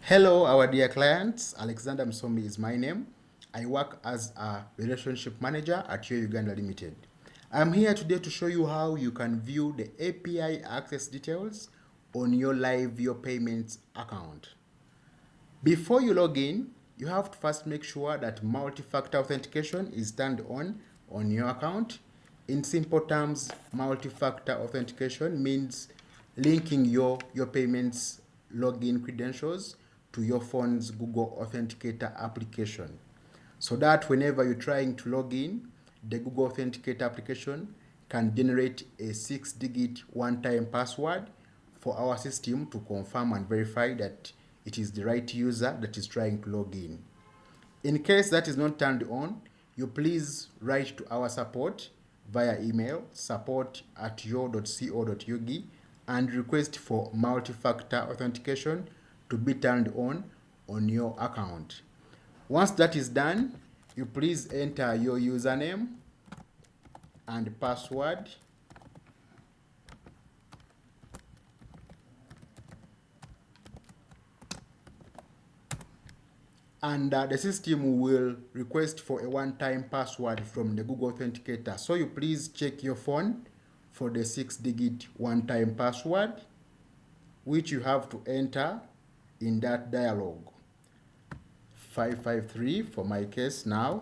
Hello, our dear clients. Alexander Msomi is my name. I work as a relationship manager at Yo-Uganda Limited. I'm here today to show you how you can view the API access details on your live Your Payments account. Before you log in, you have to first make sure that multi-factor authentication is turned on your account. In simple terms, multi-factor authentication means linking your payments login credentials to your phone's Google Authenticator application, so that whenever you're trying to log in, the Google Authenticator application can generate a 6-digit one-time password for our system to confirm and verify that it is the right user that is trying to log in. In case that is not turned on, you please write to our support via email support@yo.co.ug and request for multi-factor authentication to be turned on your account. Once that is done, you please enter your username and password. And the system will request for a one-time password from the Google Authenticator. So you please check your phone for the 6-digit one-time password, which you have to enter in that dialog. 553 for my case now.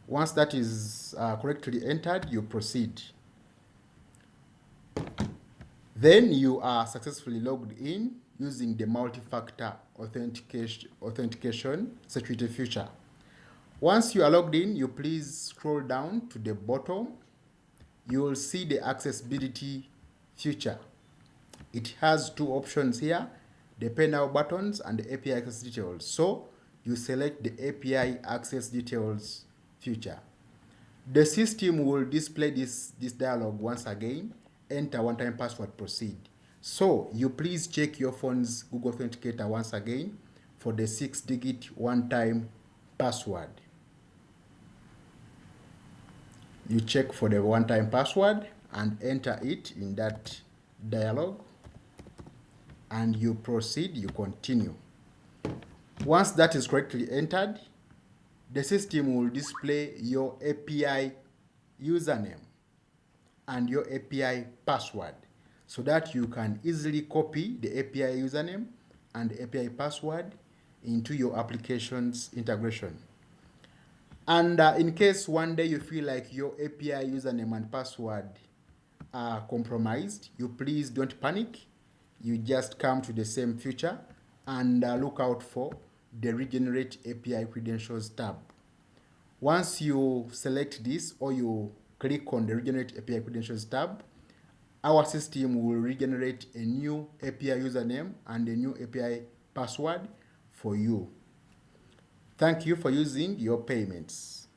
Once that is correctly entered, you proceed. Then you are successfully logged in using the multi-factor authentication security feature. Once you are logged in, you please scroll down to the bottom. You will see the accessibility feature. It has two options here, the Pay Now buttons and the API access details. So you select the API access details feature. The system will display this dialog once again. Enter one-time password, proceed. So you please check your phone's Google Authenticator once again for the 6-digit one-time password. You check for the one-time password and enter it in that dialog, and you proceed, you continue. Once that is correctly entered, the system will display your API username and your API password, so that you can easily copy the API username and the API password into your application's integration. And in case one day you feel like your API username and password are compromised, you please don't panic. You just come to the same feature and look out for the Regenerate API Credentials tab. Once you select this or you click on the Regenerate API Credentials tab, our system will regenerate a new API username and a new API password for you. Thank you for using Your Payments.